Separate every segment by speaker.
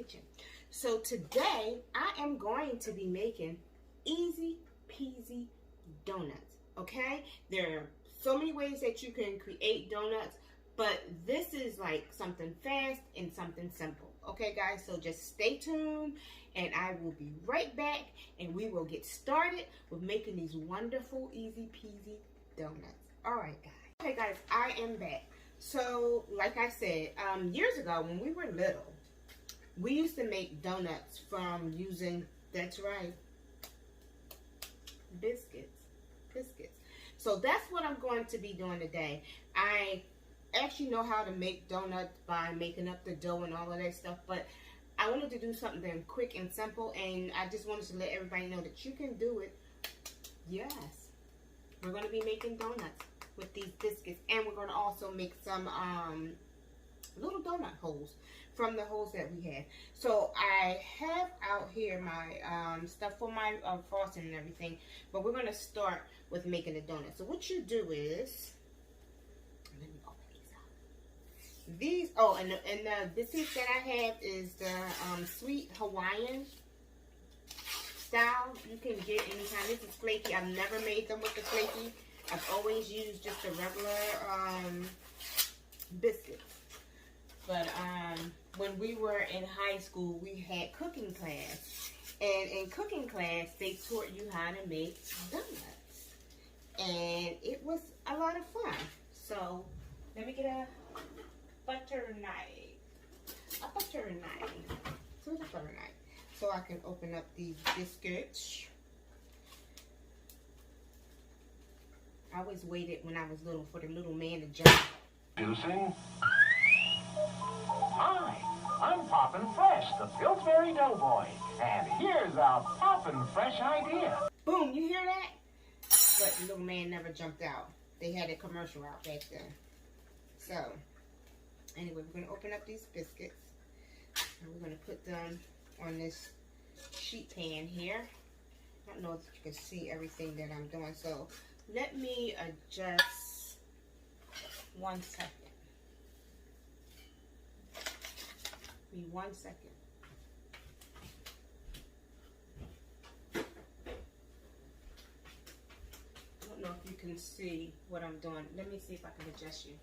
Speaker 1: kitchen. So today I am going to be making easy peasy donuts. Okay, there are so many ways that you can create donuts, but this is like something fast and something simple. Okay guys, so just stay tuned and I will be right back and we will get started with making these wonderful easy peasy donuts. All right guys. Okay guys, I am back. So like I said, years ago when we were little, we used to make donuts from using, that's right, biscuits. So that's what I'm going to be doing today. I actually know how to make donuts by making up the dough and all of that stuff, but I wanted to do something quick and simple, and I just wanted to let everybody know that you can do it. Yes, we're going to be making donuts with these biscuits, and we're going to also make some little donut holes from the holes that we have. So I have out here my stuff for my frosting and everything, but we're going to start with making the donut. So what you do is, let me open these out. These, and the biscuits that I have is the sweet Hawaiian style. You can get anytime. This is flaky. I've never made them with the flaky. I've always used just the regular biscuits. But when we were in high school, we had cooking class. And in cooking class, they taught you how to make donuts. And it was a lot of fun. So, let me get a butter knife. A butter knife. So, it's a butter knife. So, I can open up these biscuits. I always waited when I was little for the little man to jump.
Speaker 2: Introducing. Hi, I'm Poppin' Fresh, the Pillsbury Doughboy, and here's a Poppin' Fresh idea.
Speaker 1: Boom, you hear that? But the little man never jumped out. They had a commercial out back then. So, anyway, we're going to open up these biscuits, and we're going to put them on this sheet pan here. I don't know if you can see everything that I'm doing, so let me adjust 1 second. Give me 1 second. I don't know if you can see what I'm doing. Let me see if I can adjust you.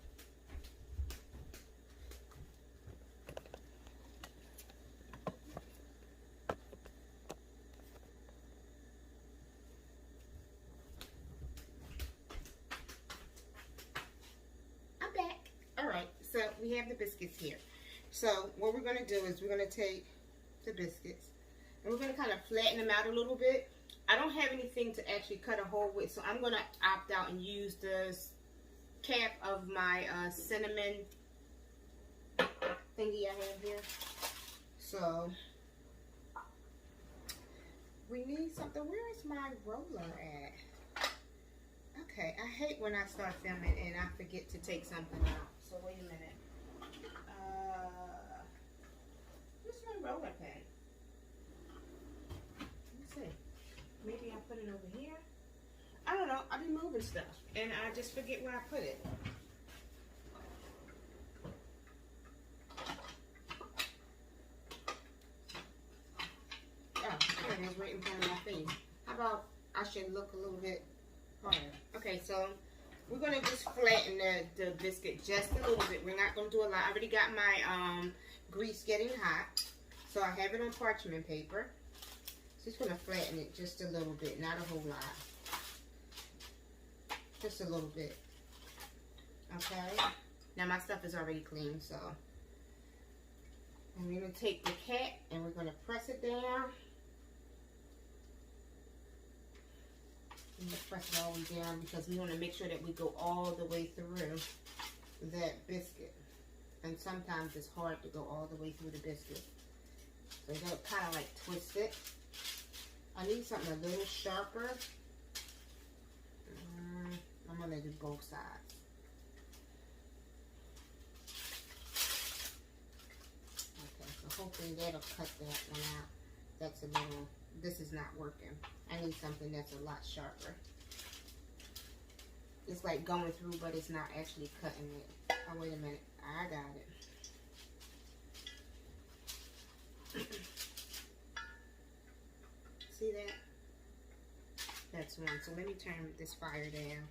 Speaker 1: I'm back. All right, so we have the biscuits here. So what we're going to do is we're going to take the biscuits and we're going to kind of flatten them out a little bit. I don't have anything to actually cut a hole with, so I'm going to opt out and use the cap of my cinnamon thingy I have here. So we need something. Where is my roller at? Okay, I hate when I start filming and I forget to take something out. So wait a minute. Where's my roller pin? Let's see. Maybe I put it over here. I don't know. I've been moving stuff and I just forget where I put it. Oh, there it is right in front of my face. How about I should look a little bit harder? Okay, so we're going to just flatten the biscuit just a little bit. We're not going to do a lot. I already got my grease getting hot. So I have it on parchment paper. Just going to flatten it just a little bit. Not a whole lot. Just a little bit. Okay. Now my stuff is already clean. So I'm going to take the cap and we're going to press it down. Press it all the way down because we want to make sure that we go all the way through that biscuit. And sometimes it's hard to go all the way through the biscuit. So you gotta kind of like twist it. I need something a little sharper. I'm gonna do both sides. Okay, so hopefully that'll cut that one out. That's a little, this is not working. I need something that's a lot sharper. It's like going through, but it's not actually cutting it. Oh, wait a minute. I got it. next one. So let me turn this fire down.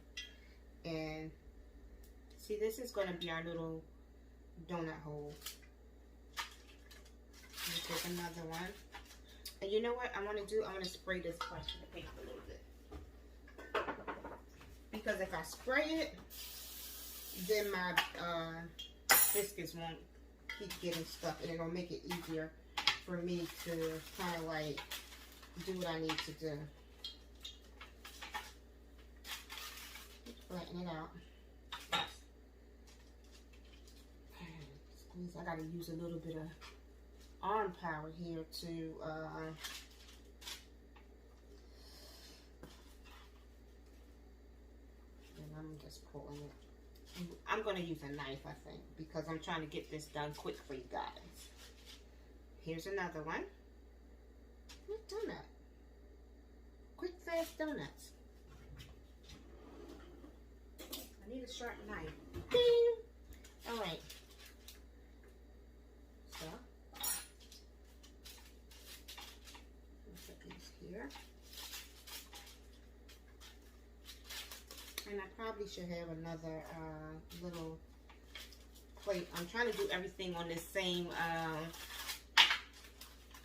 Speaker 1: And see, this is going to be our little donut hole. Let me take another one. And you know what I want to do? I want to spray this parchment paper a little bit. Because if I spray it, then my biscuits won't keep getting stuck, and it'll make it easier for me to kind of like do what I need to do. Flatten it out. Squeeze. I gotta use a little bit of arm power here to and I'm just pulling it. I'm gonna use a knife, I think, because I'm trying to get this done quick for you guys. Here's another one. What donut? Quick, fast donuts. I need a sharp knife. Ding! Alright. So, put these here. And I probably should have another little plate. I'm trying to do everything on this same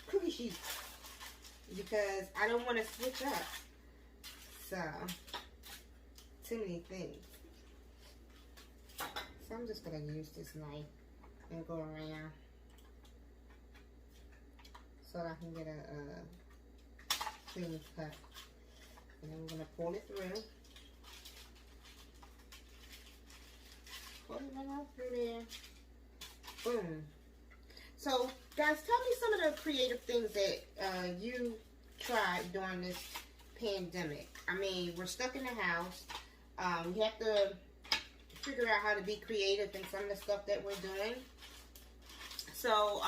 Speaker 1: cookie sheet because I don't want to switch up. So, too many things. So I'm just going to use this knife and go around so that I can get a clean cut. And then we're going to pull it through. Pull it right out through there. Boom. So, guys, tell me some of the creative things that you tried during this pandemic. I mean, we're stuck in the house. We have to figure out how to be creative in some of the stuff that we're doing. So,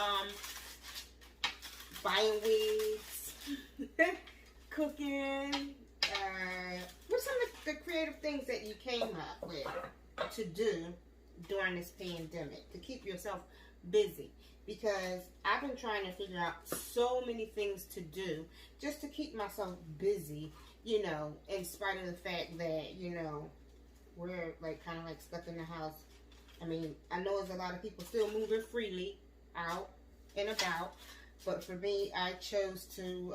Speaker 1: buying wigs, cooking. What's some of the creative things that you came up with to do during this pandemic to keep yourself busy? Because I've been trying to figure out so many things to do just to keep myself busy, you know, in spite of the fact that, you know, we're like kind of like stuck in the house. I mean, I know there's a lot of people still moving freely out and about, but for me, I chose to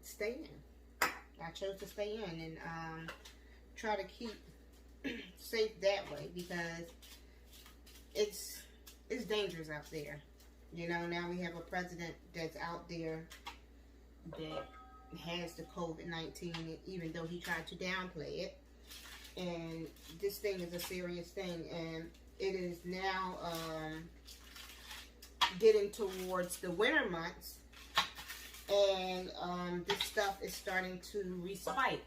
Speaker 1: stay in. I chose to stay in and try to keep safe that way because it's dangerous out there. You know, now we have a president that's out there that has the COVID-19, even though he tried to downplay it. And this thing is a serious thing, and it is now getting towards the winter months, and this stuff is starting to respike.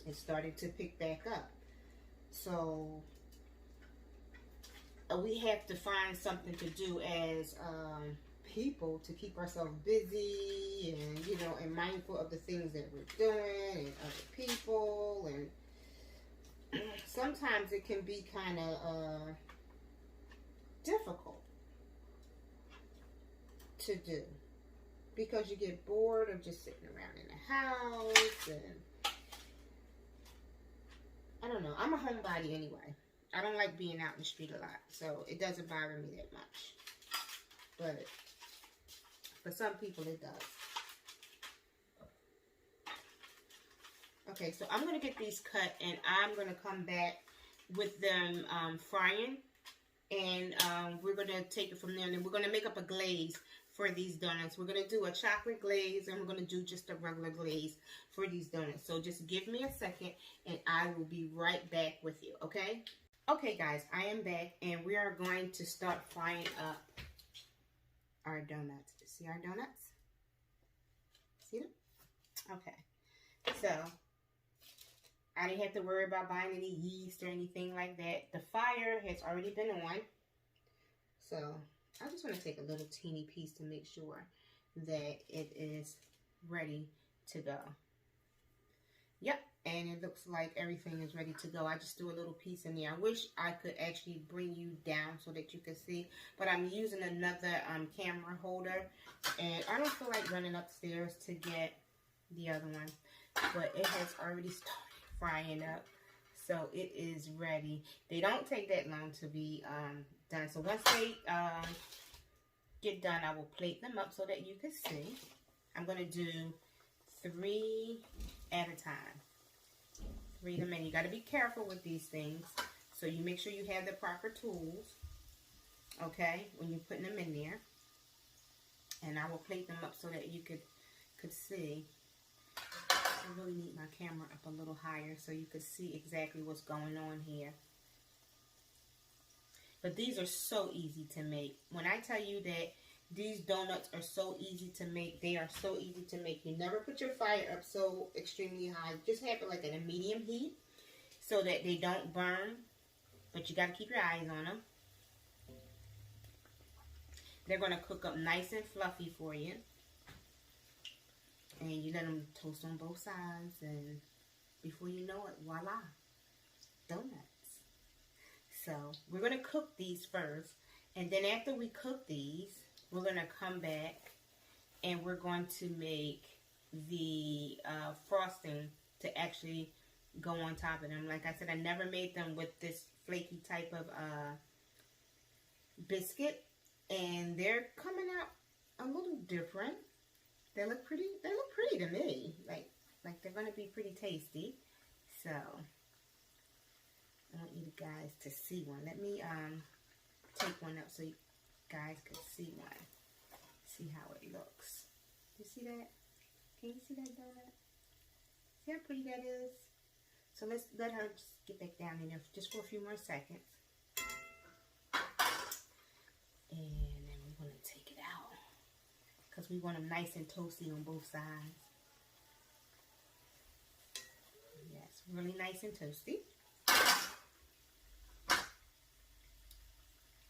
Speaker 1: It's starting to pick back up. So we have to find something to do as people to keep ourselves busy and, you know, and mindful of the things that we're doing and other people. And sometimes it can be kind of difficult to do because you get bored of just sitting around in the house. And I don't know. I'm a homebody anyway. I don't like being out in the street a lot, so it doesn't bother me that much. But for some people, it does. Okay, so I'm going to get these cut, and I'm going to come back with them frying. And we're going to take it from there, and then we're going to make up a glaze for these donuts. We're going to do a chocolate glaze, and we're going to do just a regular glaze for these donuts. So just give me a second, and I will be right back with you, okay? Okay, guys, I am back, and we are going to start frying up our donuts. See our donuts? See them? Okay. So, I didn't have to worry about buying any yeast or anything like that. The fire has already been on. So, I just want to take a little teeny piece to make sure that it is ready to go. Yep. and it looks like everything is ready to go. I just threw a little piece in there. I wish I could actually bring you down so that you could see, but I'm using another camera holder, and I don't feel like running upstairs to get the other one, but it has already started frying up, so it is ready. They don't take that long to be done, so once they get done, I will plate them up so that you can see. I'm going to do 3 at a time. 3 of them, and you got to be careful with these things, so you make sure you have the proper tools, okay, when you're putting them in there. And I will plate them up so that you could see. I really need my camera up a little higher so you could see exactly what's going on here. But these are so easy to make. When I tell you that these donuts are so easy to make, they are so easy to make. You never put your fire up so extremely high. Just have it like at a medium heat so that they don't burn. But you got to keep your eyes on them. They're going to cook up nice and fluffy for you. And you let them toast on both sides. And before you know it, voila, donuts. So we're going to cook these first. And then after we cook these, we're going to come back and we're going to make the frosting to actually go on top of them. Like I said, I never made them with this flaky type of biscuit. And they're coming out a little different. They look pretty to me. Like they're going to be pretty tasty. So I want you guys to see one. Let me take one up so you guys can see one. See how it looks. You see that? Can you see that donut? See how pretty that is? So let's let her just get back down in there just for a few more seconds. And then we're going to take it out because we want them nice and toasty on both sides. Yes, really nice and toasty.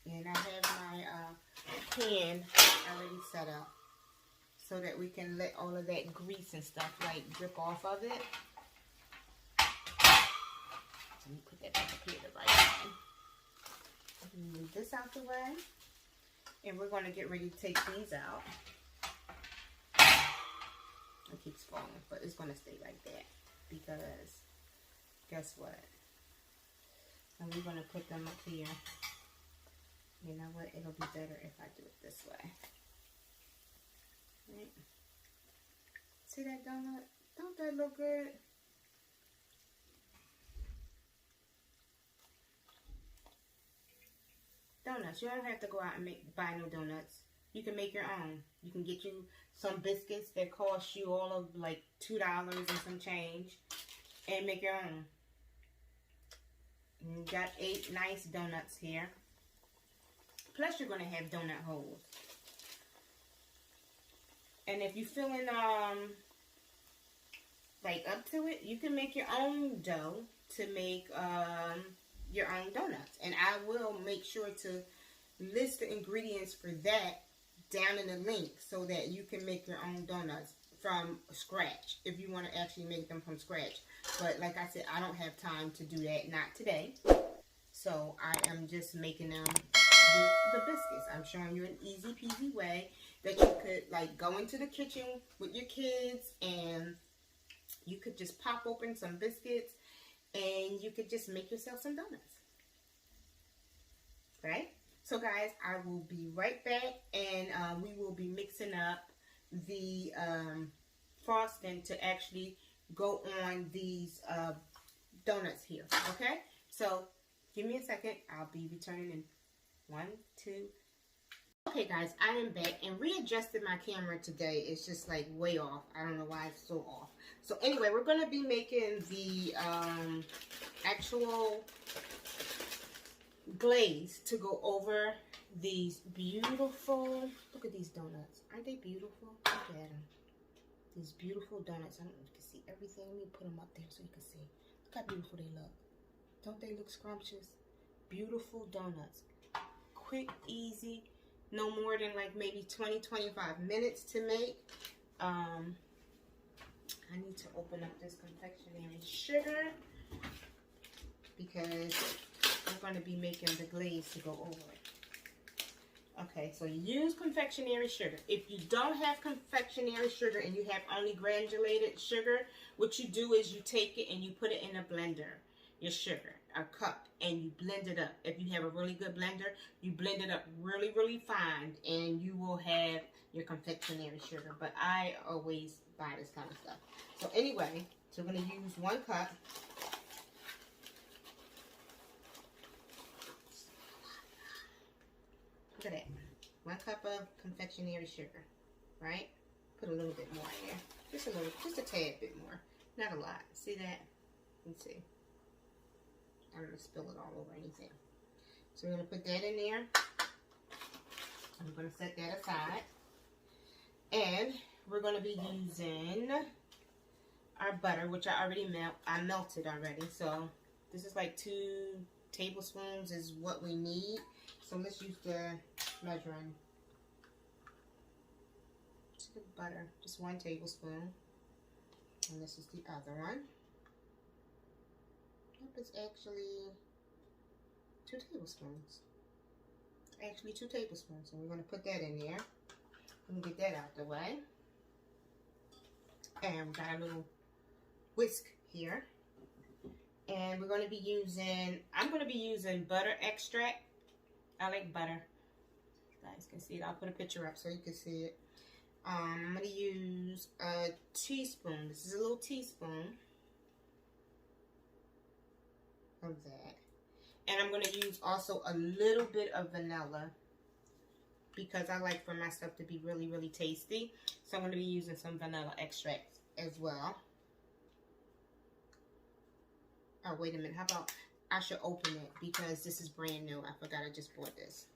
Speaker 1: And I have my pan already set up so that we can let all of that grease and stuff like drip off of it. Let me put that back up here the right way. Move this out the way. And we're going to get ready to take these out. It keeps falling, but it's going to stay like that because guess what? And we're going to put them up here. You know what? It'll be better if I do it this way. Right? See that donut? Don't that look good? Donuts. You don't have to go out and buy no donuts. You can make your own. You can get you some biscuits that cost you all of like $2 and some change and make your own. And you got 8 nice donuts here. Plus you're going to have donut holes. And if you're feeling like up to it, you can make your own dough to make your own donuts. And I will make sure to list the ingredients for that down in the link so that you can make your own donuts from scratch if you want to actually make them from scratch. But like I said, I don't have time to do that, not today. So I am just making them with the biscuits. I'm showing you an easy peasy way that you could like go into the kitchen with your kids and you could just pop open some biscuits and you could just make yourself some donuts. Right? So guys, I will be right back and we will be mixing up the frosting to actually go on these donuts here. Okay? So give me a second. I'll be returning in 1, 2. Okay guys, I am back and readjusted my camera today. It's just like way off. I don't know why it's so off. So anyway, we're going to be making the actual glaze to go over these beautiful, look at these donuts. Aren't they beautiful? Look at them. These beautiful donuts. I don't know if you can see everything. Let me put them up there so you can see. Look how beautiful they look. Don't they look scrumptious? Beautiful donuts. Quick, easy, no more than like maybe 20-25 minutes to make. I I need to open up this confectionery sugar because we're going to be making the glaze to go over it. Okay, so use confectionery sugar. If you don't have confectionery sugar and you have only granulated sugar, what you do is you take it and you put it in a blender, your sugar, a cup, and you blend it up. If you have a really good blender, you blend it up really, really fine, and you will have your confectionery sugar. But I always buy this kind of stuff. So anyway, so we're going to use 1 cup. Look at that. 1 cup of confectionery sugar, right? Put a little bit more in there. Just a tad bit more. Not a lot. See that? Let's see. I'm going to spill it all over anything. So we're going to put that in there. I'm going to set that aside. And we're going to be using our butter, which I melted already. So this is like 2 tablespoons is what we need. So let's use the measuring. To the butter, just 1 tablespoon. And this is the other one. It's actually 2 tablespoons. Actually 2 tablespoons. So we're going to put that in there. Let me get that out the way. And we got a little whisk here. And we're going to be using, I'm going to be using butter extract. I like butter. You guys can see it. I'll put a picture up so you can see it. I'm going to use a teaspoon. This is a little teaspoon of that. And I'm going to use also a little bit of vanilla because I like for my stuff to be really, really tasty. So I'm going to be using some vanilla extract as well. Oh, wait a minute. How about I should open it because this is brand new. I forgot I just bought this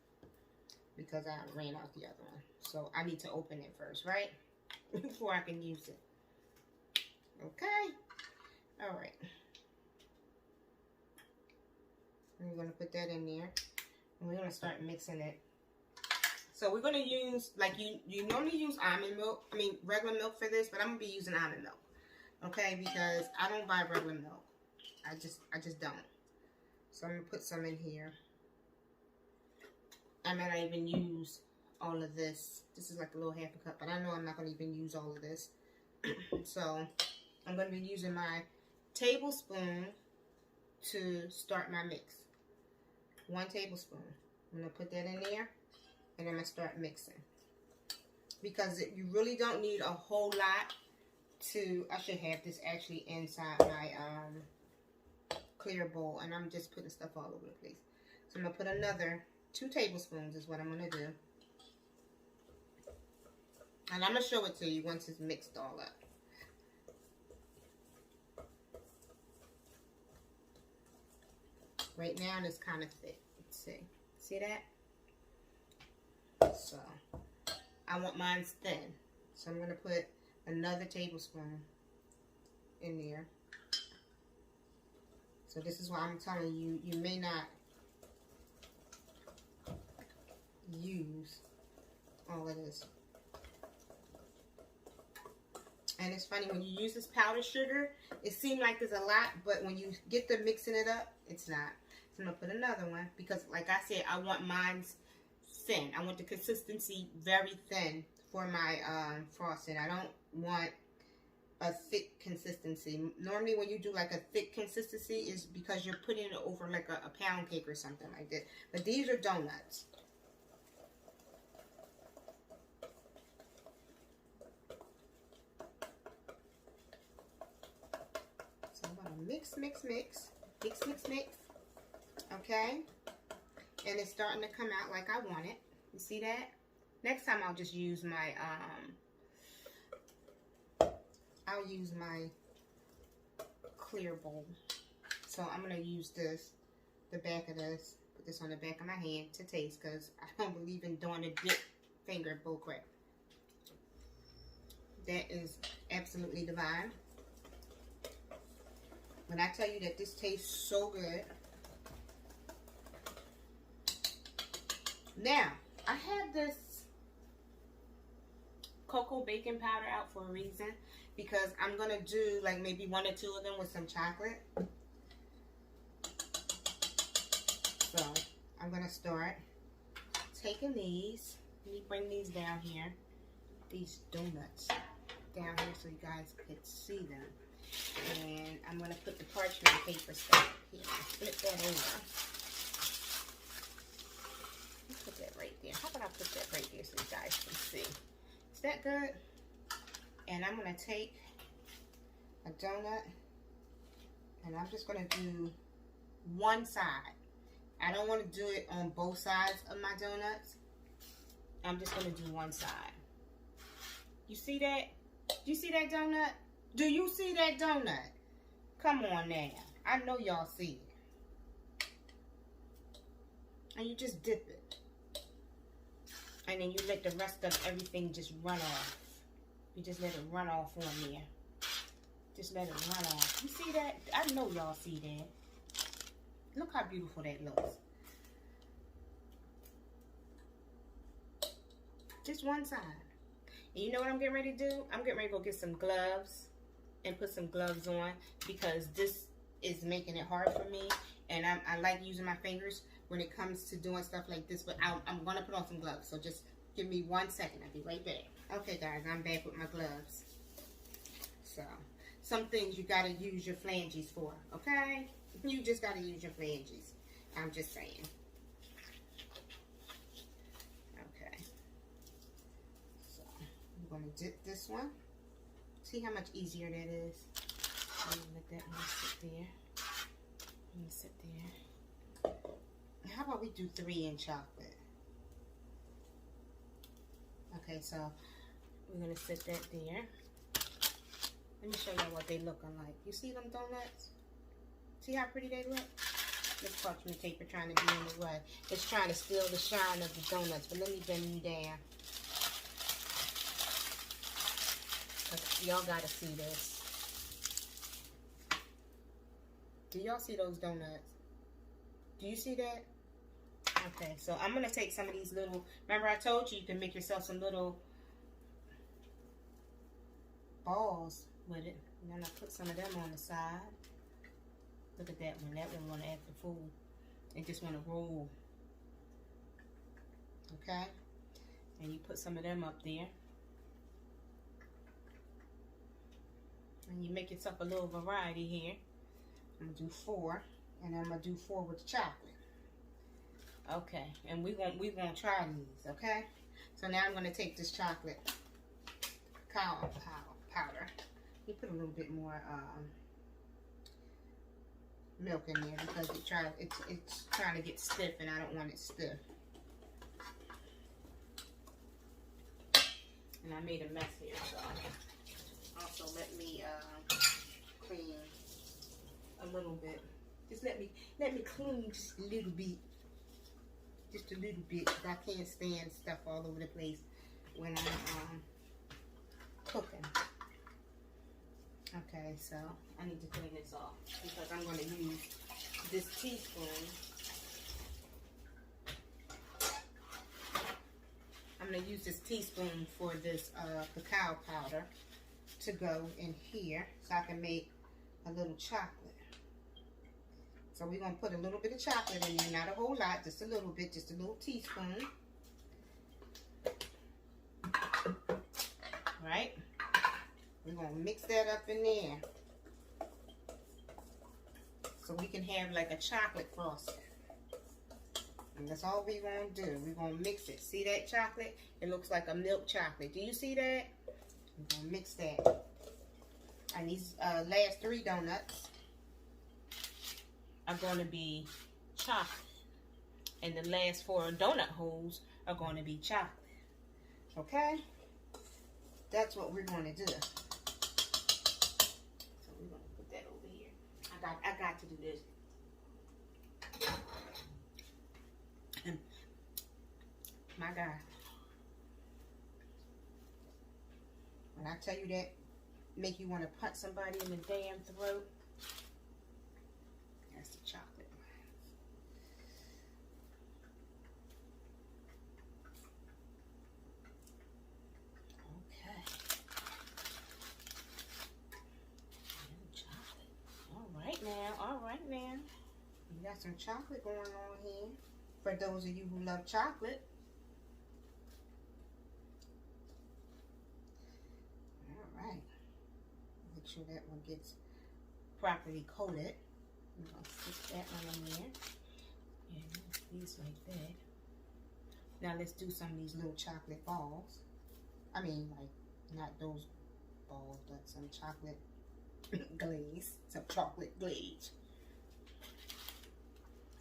Speaker 1: because I ran out the other one. So I need to open it first, right? Before I can use it. Okay. All right. And we're going to put that in there. And we're going to start mixing it. So we're going to use, like you normally use almond milk. I mean, regular milk for this, but I'm going to be using almond milk. Okay, because I don't buy regular milk. I just don't. So I'm going to put some in here. I might not even use all of this. This is like a little half a cup, but I know I'm not going to even use all of this. So I'm going to be using my tablespoon to start my mix. 1 tablespoon. I'm going to put that in there, and I'm going to start mixing. Because you really don't need a whole lot to, I should have this actually inside my clear bowl, and I'm just putting stuff all over the place. So I'm going to put another 2 tablespoons is what I'm going to do. And I'm going to show it to you once it's mixed all up. Right now it's kind of thick. Let's see. See that? So I want mine thin. So I'm going to put another tablespoon in there. So this is why I'm telling you, you may not use all of this. And it's funny, when you use this powdered sugar, it seems like there's a lot, but when you get to mixing it up, it's not. So I'm going to put another one, because like I said, I want mine thin. I want the consistency very thin for my frosting. I don't want a thick consistency. Normally when you do like a thick consistency is because you're putting it over like a pound cake or something like that. But these are donuts. So I'm going to mix. Okay? And it's starting to come out like I want it. You see that? Next time I'll just use my I'll use my clear bowl. So I'm going to use this, the back of this, put this on the back of my hand to taste, because I don't believe in doing a dip finger bullcrap. That is absolutely divine. When I tell you that this tastes so good. Now, I had this cocoa baking powder out for a reason, because I'm gonna do like maybe 1 or 2 of them with some chocolate. So I'm gonna start taking these. Let me bring these down here, these donuts down here so you guys could see them. And I'm gonna put the parchment paper stuff here. Flip that over. Put that right there. How about I put that right there so you guys can see? Is that good? And I'm gonna take a donut and I'm just gonna do one side. I don't want to do it on both sides of my donuts. I'm just gonna do one side. You see that? Do you see that donut? Do you see that donut? Come on now. I know y'all see it. And you just dip it. And then you let the rest of everything just run off. You just let it run off on there. Just let it run off. You see that? I know y'all see that. Look how beautiful that looks. Just one side. And you know what I'm getting ready to do? I'm getting ready to go get some gloves and put some gloves on, because this is making it hard for me. And I like using my fingers when it comes to doing stuff like this, but I'm going to put on some gloves. So just give me 1 second. I'll be right back. Okay, guys, I'm back with my gloves. So, some things you got to use your flanges for, okay? You just got to use your flanges. I'm just saying. Okay. So, I'm going to dip this one. See how much easier that is? I'm going to let that one sit there. Let me sit there. How about we do 3 in chocolate? Okay, so we're going to sit that there. Let me show y'all what they looking like. You see them donuts? See how pretty they look? This parchment paper trying to be in the way. It's trying to steal the shine of the donuts, but let me bend you down. Y'all gotta see this. Do y'all see those donuts? Do you see that? Okay, so I'm gonna take some of these little, remember I told you you can make yourself some little balls with it. And then I put some of them on the side. Look at that one. That one wanna act the fool. It just wanna roll. Okay? And you put some of them up there. And you make yourself a little variety here. I'm gonna do 4, and I'm gonna do 4 with chocolate. Okay, and we're gonna try these, okay? So now I'm gonna take this chocolate cacao powder. You put a little bit more milk in there because it's trying to get stiff, and I don't want it stiff. And I made a mess here, so also let me clean a little bit. Just let me clean just a little bit. Just a little bit, because I can't stand stuff all over the place when I'm cooking. Okay, so I need to clean this off because I'm going to use this teaspoon. I'm going to use this teaspoon for this cacao powder to go in here so I can make a little chocolate. So we're going to put a little bit of chocolate in there, not a whole lot, just a little bit, just a little teaspoon. Right? We're going to mix that up in there so we can have like a chocolate frosting. And that's all we're going to do. We're going to mix it. See that chocolate? It looks like a milk chocolate. Do you see that? We're going to mix that. And these last 3 donuts are going to be chocolate. And the last 4 donut holes are going to be chocolate. Okay? That's what we're going to do. So we're going to put that over here. I got to do this. My God. When I tell you that make you want to punch somebody in the damn throat, that's the chocolate. right now. We got some chocolate going on here. For those of you who love chocolate. Alright. Make sure that one gets properly coated. I'm going to stick that one in there. And these like that. Now let's do some of these little chocolate balls. I mean, like, not those balls, but some chocolate glaze. Some chocolate glaze.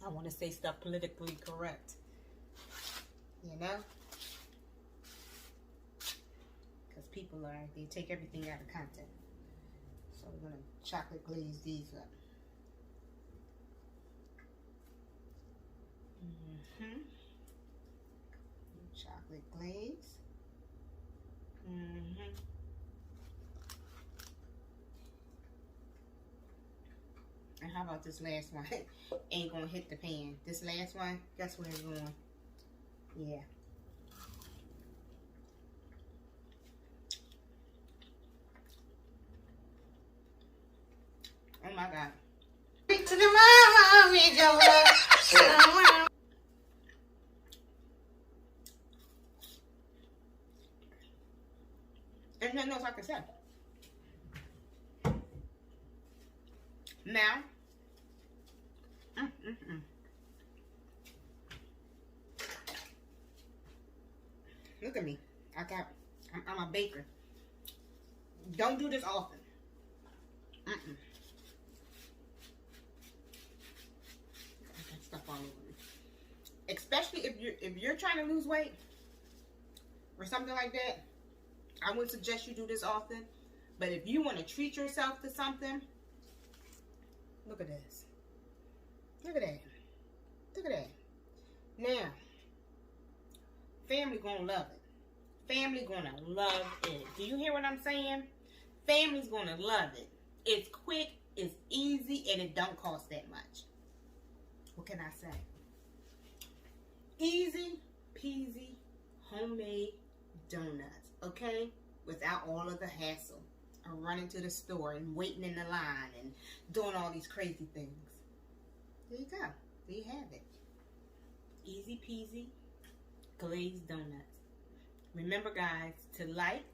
Speaker 1: I want to say stuff politically correct. You know? Because people they take everything out of context. So we're going to chocolate glaze these up. Chocolate glaze. And how about this last one? Ain't gonna hit the pan. This last one, guess where it's going? Yeah. Oh my God. To the mama, we go. There's nothing else I can say. Now, look at me. I'm a baker. Don't do this often. Stuff all over me. Especially if you're trying to lose weight or something like that. I wouldn't suggest you do this often. But if you want to treat yourself to something, look at this. Look at that. Look at that. Now, family gonna love it. Family gonna love it. Do you hear what I'm saying? Family's gonna love it. It's quick, it's easy, and it don't cost that much. What can I say? Easy peasy homemade donuts, okay? Without all of the hassle of running to the store and waiting in the line and doing all these crazy things. There you go. There you have it. Easy peasy glazed donuts. Remember, guys, to like,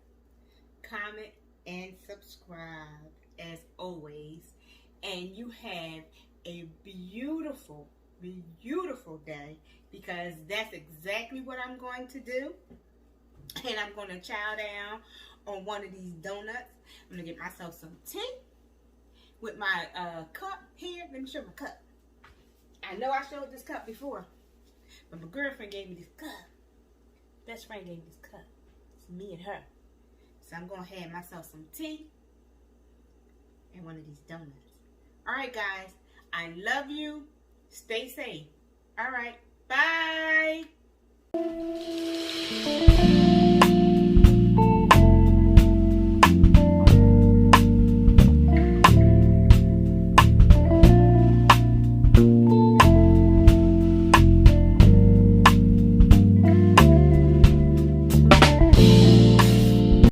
Speaker 1: comment, and subscribe as always. And you have a beautiful, beautiful day, because that's exactly what I'm going to do. And I'm going to chow down on one of these donuts. I'm going to get myself some tea with my cup here. Let me show my cup. I know I showed this cup before, but my girlfriend gave me this cup. Best friend gave me this cup. It's me and her. So I'm going to have myself some tea and one of these donuts. All right, guys. I love you. Stay safe. All right. Bye.